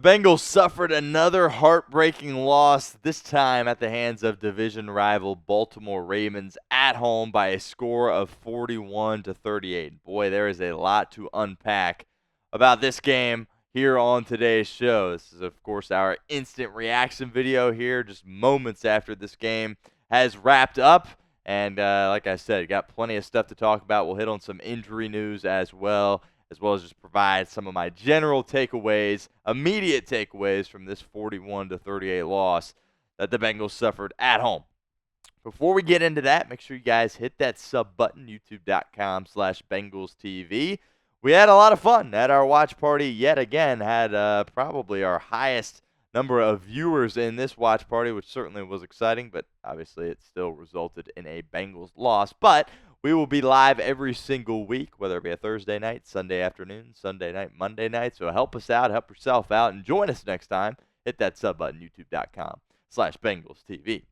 The Bengals suffered another heartbreaking loss, this time at the hands of division rival Baltimore Ravens at home by a score of 41-38. Boy, there is a lot to unpack about this game here on today's show. This is, of course, our instant reaction video here, just moments after this game has wrapped up. And like I said, got plenty of stuff to talk about. We'll hit on some injury news as well as just provide some of my general takeaways, immediate takeaways from this 41-38 loss that the Bengals suffered at home. Before we get into that, make sure you guys hit that sub button, youtube.com/BengalsTV. We had a lot of fun at our watch party yet again, had probably our highest number of viewers in this watch party, which certainly was exciting, but obviously it still resulted in a Bengals loss. But we will be live every single week, whether it be a Thursday night, Sunday afternoon, Sunday night, Monday night. So help us out, help yourself out, and join us next time. Hit that sub button, youtube.com/BengalsTV.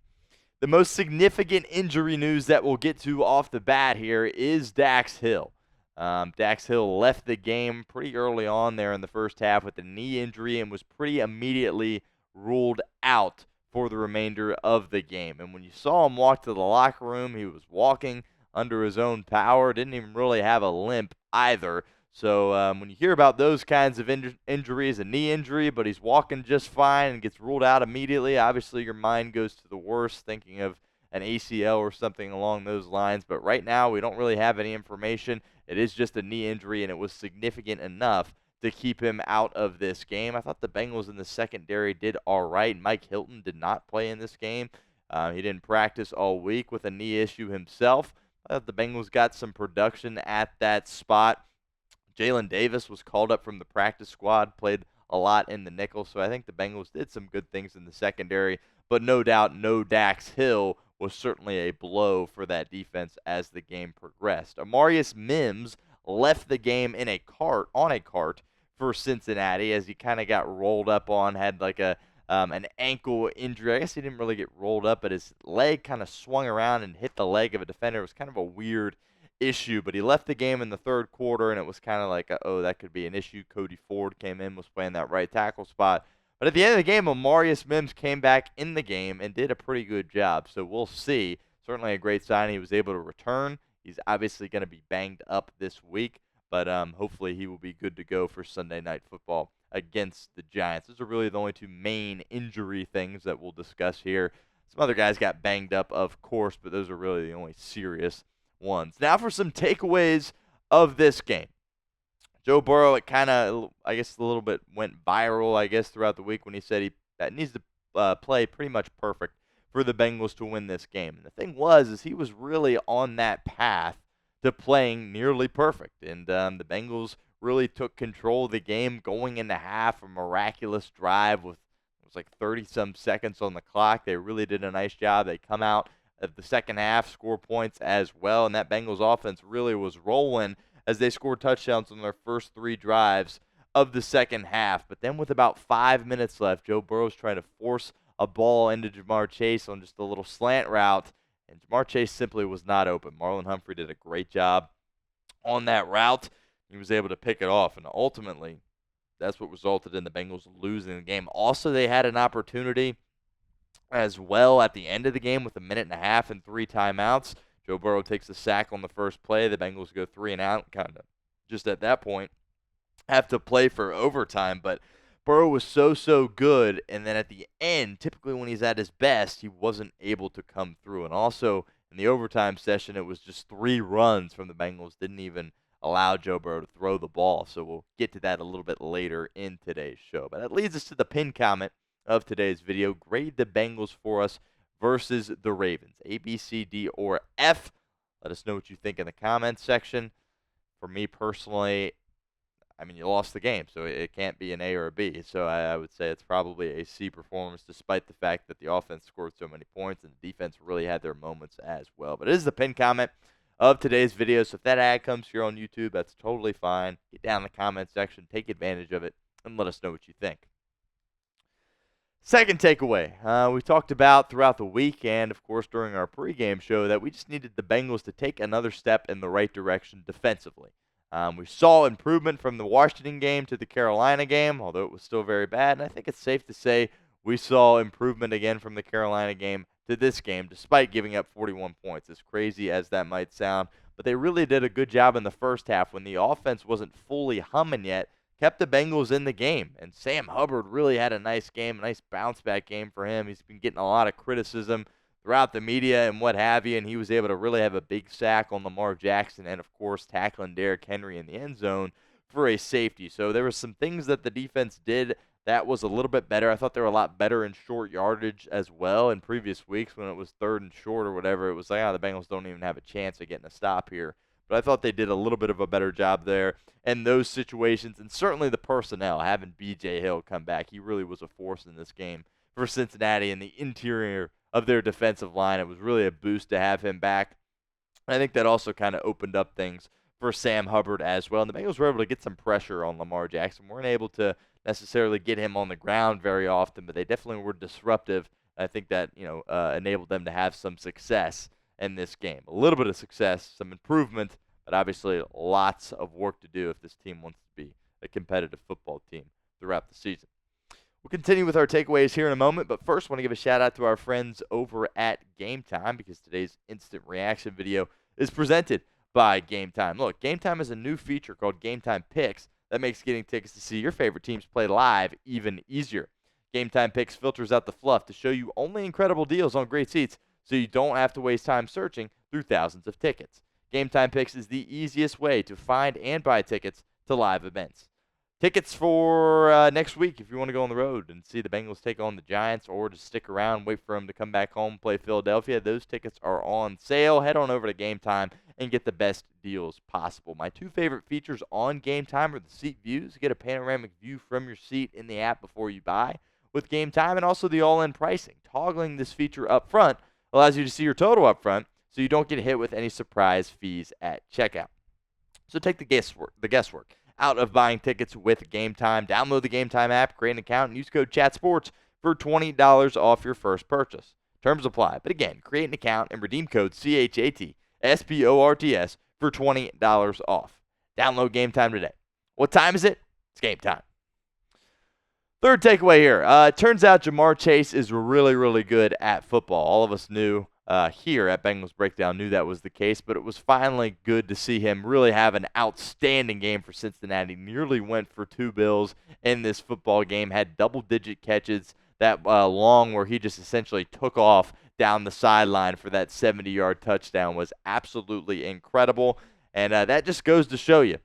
The most significant injury news that we'll get to off the bat here is Dax Hill. Dax Hill left the game pretty early on there in the first half with a knee injury and was pretty immediately ruled out for the remainder of the game. And when you saw him walk to the locker room, he was walking under his own power, didn't even really have a limp either. So when you hear about those kinds of injuries, a knee injury, but he's walking just fine and gets ruled out immediately, obviously your mind goes to the worst, thinking of an ACL or something along those lines. But right now we don't really have any information. It is just a knee injury, and it was significant enough to keep him out of this game. I thought the Bengals in the secondary did all right. Mike Hilton did not play in this game. He didn't practice all week with a knee issue himself. I thought the Bengals got some production at that spot. Jalen Davis was called up from the practice squad, played a lot in the nickel, so I think the Bengals did some good things in the secondary, but no doubt no Dax Hill was certainly a blow for that defense as the game progressed. Amarius Mims left the game on a cart for Cincinnati as he kind of got rolled up on, had like an ankle injury. I guess he didn't really get rolled up, but his leg kind of swung around and hit the leg of a defender. It was kind of a weird issue, but he left the game in the third quarter, and it was kind of like, oh, that could be an issue. Cody Ford came in, was playing that right tackle spot. But at the end of the game, Amarius Mims came back in the game and did a pretty good job. So we'll see. Certainly a great sign he was able to return. He's obviously going to be banged up this week, but hopefully he will be good to go for Sunday Night Football against the Giants. Those are really the only two main injury things that we'll discuss here. Some other guys got banged up, of course, but those are really the only serious ones. Now for some takeaways of this game. Joe Burrow, it kind of, I guess, a little bit went viral, I guess, throughout the week when he said that needs to play pretty much perfect for the Bengals to win this game. And the thing is he was really on that path to playing nearly perfect. And the Bengals really took control of the game going into half, a miraculous drive with, it was like 30-some seconds on the clock. They really did a nice job. They come out of the second half, score points as well, and that Bengals offense really was rolling as they scored touchdowns on their first 3 drives of the second half. But then with about 5 minutes left, Joe Burrow's trying to force a ball into Jamar Chase on just a little slant route, and Jamar Chase simply was not open. Marlon Humphrey did a great job on that route. He was able to pick it off, and ultimately that's what resulted in the Bengals losing the game. Also, they had an opportunity as well at the end of the game with 1.5 minutes and 3 timeouts. Joe Burrow takes the sack on the first play. The Bengals go 3 and out, kind of just at that point have to play for overtime. But Burrow was so good, and then at the end, typically when he's at his best, he wasn't able to come through. And also in the overtime session, it was just 3 runs from the Bengals. Didn't even allow Joe Burrow to throw the ball. So we'll get to that a little bit later in today's show. But that leads us to the pinned comment of today's video. Grade the Bengals for us versus the Ravens. A, B, C, D, or F. Let us know what you think in the comments section. For me personally, I mean, you lost the game, so it can't be an A or a B. So I would say it's probably a C performance, despite the fact that the offense scored so many points and the defense really had their moments as well. But it is the pinned comment of today's video. So if that ad comes here on YouTube, that's totally fine. Get down in the comment section, take advantage of it, and let us know what you think. Second takeaway, we talked about throughout the week and, of course, during our pregame show that we just needed the Bengals to take another step in the right direction defensively. We saw improvement from the Washington game to the Carolina game, although it was still very bad. And I think it's safe to say we saw improvement again from the Carolina game to this game, despite giving up 41 points. As crazy as that might sound, but they really did a good job in the first half when the offense wasn't fully humming yet, kept the Bengals in the game. And Sam Hubbard really had a nice game, a nice bounce-back game for him. He's been getting a lot of criticism throughout the media and what have you, and he was able to really have a big sack on Lamar Jackson and, of course, tackling Derrick Henry in the end zone for a safety. So there were some things that the defense did that was a little bit better. I thought they were a lot better in short yardage as well in previous weeks when it was 3rd and short or whatever. It was like, the Bengals don't even have a chance of getting a stop here. But I thought they did a little bit of a better job there in those situations, and certainly the personnel, having B.J. Hill come back. He really was a force in this game for Cincinnati in the interior of their defensive line. It was really a boost to have him back. And I think that also kind of opened up things for Sam Hubbard as well. And the Bengals were able to get some pressure on Lamar Jackson. Weren't able to necessarily get him on the ground very often, but they definitely were disruptive. I think that enabled them to have some success in this game. A little bit of success, some improvement, but obviously lots of work to do if this team wants to be a competitive football team throughout the season. We'll continue with our takeaways here in a moment, but first I want to give a shout out to our friends over at Game Time because today's instant reaction video is presented by Game Time. Look, Game Time is a new feature called Game Time Picks that makes getting tickets to see your favorite teams play live even easier. Game Time Picks filters out the fluff to show you only incredible deals on great seats so you don't have to waste time searching through thousands of tickets. Game Time Picks is the easiest way to find and buy tickets to live events. Tickets for next week if you want to go on the road and see the Bengals take on the Giants, or just stick around, wait for them to come back home, play Philadelphia. Those tickets are on sale. Head on over to Game Time and get the best deals possible. My two favorite features on Game Time are the seat views. Get a panoramic view from your seat in the app before you buy with Game Time, and also the all-in pricing. Toggling this feature up front allows you to see your total up front so you don't get hit with any surprise fees at checkout. So take the guesswork out of buying tickets with Game Time. Download the Game Time app, create an account, and use code CHATSPORTS for $20 off your first purchase. Terms apply. But again, create an account and redeem code CHATSPORTS for $20 off. Download Game Time today. What time is it? It's game time. Third takeaway here. It turns out Jamar Chase is really, really good at football. All of us knew here at Bengals Breakdown knew that was the case, but it was finally good to see him really have an outstanding game for Cincinnati. Nearly went for 2 bills in this football game, had double-digit catches that long where he just essentially took off down the sideline for that 70-yard touchdown was absolutely incredible, and that just goes to show you,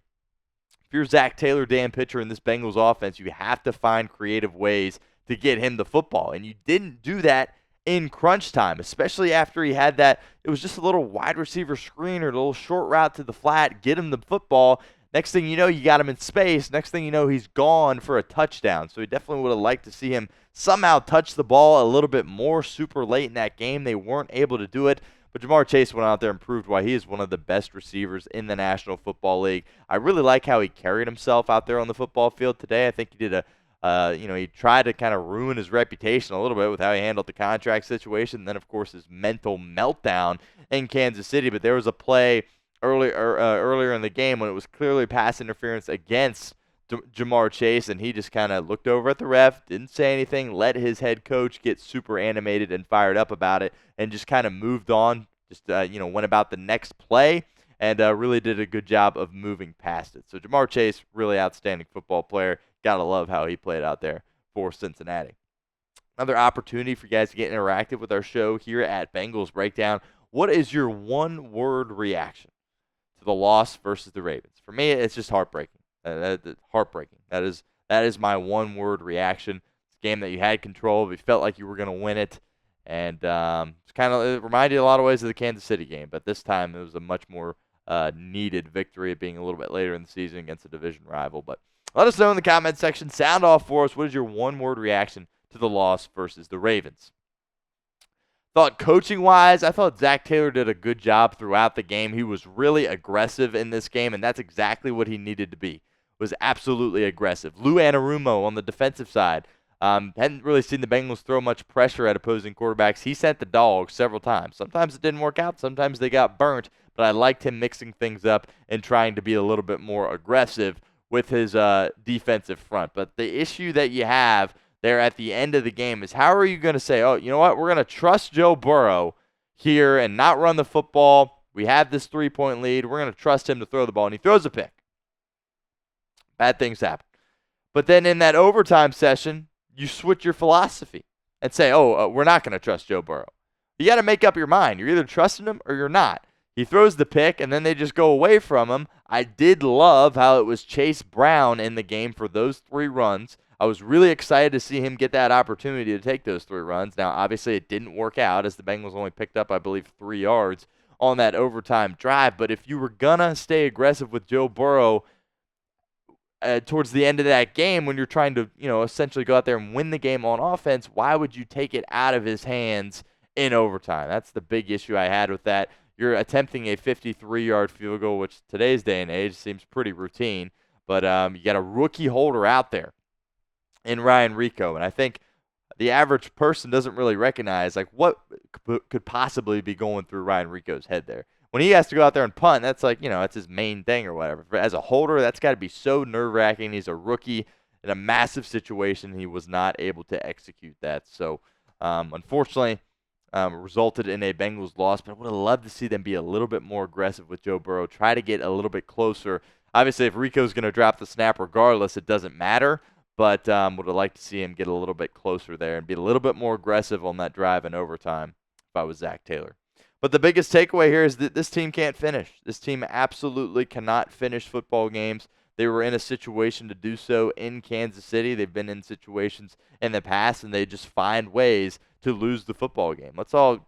if you're Zach Taylor, Dan Pitcher in this Bengals offense, you have to find creative ways to get him the football, and you didn't do that in crunch time, especially after he had that. It was just a little wide receiver screen or a little short route to the flat, get him the football. Next thing you know, you got him in space. Next thing you know, he's gone for a touchdown. So he definitely would have liked to see him somehow touch the ball a little bit more super late in that game. They weren't able to do it. But Jamar Chase went out there and proved why he is one of the best receivers in the National Football League. I really like how he carried himself out there on the football field today. I think he did he tried to kind of ruin his reputation a little bit with how he handled the contract situation. And then, of course, his mental meltdown in Kansas City. But there was a play earlier in the game when it was clearly pass interference against Jamar Chase, and he just kind of looked over at the ref, didn't say anything, let his head coach get super animated and fired up about it, and just kind of moved on, just went about the next play, and really did a good job of moving past it. So Jamar Chase, really outstanding football player. Got to love how he played out there for Cincinnati. Another opportunity for you guys to get interactive with our show here at Bengals Breakdown. What is your one-word reaction to the loss versus the Ravens? For me, it's just heartbreaking. Heartbreaking. That is my one-word reaction. It's a game that you had control of. You felt like you were going to win it. And it reminded you a lot of ways of the Kansas City game. But this time, it was a much more needed victory, being a little bit later in the season against a division rival. But let us know in the comment section. Sound off for us. What is your one-word reaction to the loss versus the Ravens? Thought coaching-wise, I thought Zach Taylor did a good job throughout the game. He was really aggressive in this game, and that's exactly what he needed to be, was absolutely aggressive. Lou Anarumo on the defensive side. Hadn't really seen the Bengals throw much pressure at opposing quarterbacks. He sent the dog several times. Sometimes it didn't work out. Sometimes they got burnt. but I liked him mixing things up and trying to be a little bit more aggressive with his defensive front. But the issue that you have there at the end of the game is how are you going to say, oh, you know what, we're going to trust Joe Burrow here and not run the football. We have this 3-point lead. We're going to trust him to throw the ball, and he throws a pick. Bad things happen. But then in that overtime session, you switch your philosophy and say, we're not going to trust Joe Burrow. You got to make up your mind. You're either trusting him or you're not. He throws the pick, and then they just go away from him. I did love how it was Chase Brown in the game for those 3 runs. I was really excited to see him get that opportunity to take those 3 runs. Now, obviously, it didn't work out as the Bengals only picked up, I believe, 3 yards on that overtime drive. But if you were going to stay aggressive with Joe Burrow towards the end of that game when you're trying to, essentially go out there and win the game on offense, why would you take it out of his hands in overtime? That's the big issue I had with that. You're attempting a 53-yard field goal, which today's day and age seems pretty routine. But you got a rookie holder out there in Ryan Rico. And I think the average person doesn't really recognize, what could possibly be going through Ryan Rico's head there. When he has to go out there and punt, that's that's his main thing or whatever. As a holder, that's got to be so nerve-wracking. He's a rookie in a massive situation. He was not able to execute that. So, unfortunately, resulted in a Bengals loss. But I would have loved to see them be a little bit more aggressive with Joe Burrow, try to get a little bit closer. Obviously, if Rico's going to drop the snap regardless, it doesn't matter. But would have liked to see him get a little bit closer there and be a little bit more aggressive on that drive in overtime if I was Zach Taylor. But the biggest takeaway here is that this team can't finish. This team absolutely cannot finish football games. They were in a situation to do so in Kansas City. They've been in situations in the past, and they just find ways to lose the football game. Let's all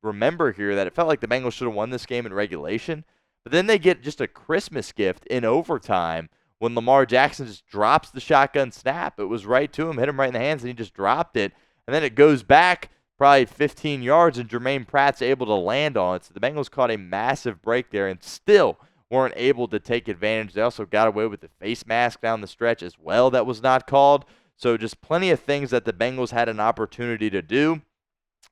remember here that it felt like the Bengals should have won this game in regulation, but then they get just a Christmas gift in overtime when Lamar Jackson just drops the shotgun snap. It was right to him, hit him right in the hands, and he just dropped it. And then it goes back probably 15 yards, and Jermaine Pratt's able to land on it. So the Bengals caught a massive break there and still weren't able to take advantage. They also got away with the face mask down the stretch as well that was not called. So just plenty of things that the Bengals had an opportunity to do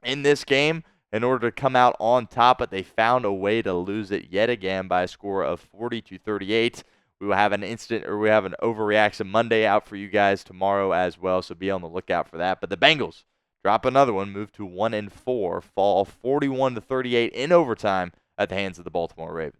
in this game in order to come out on top, but they found a way to lose it yet again by a score of 40-38. We will have an overreaction Monday out for you guys tomorrow as well, so be on the lookout for that. But the Bengals drop another one, move to 1-4, fall 41-38 in overtime at the hands of the Baltimore Ravens.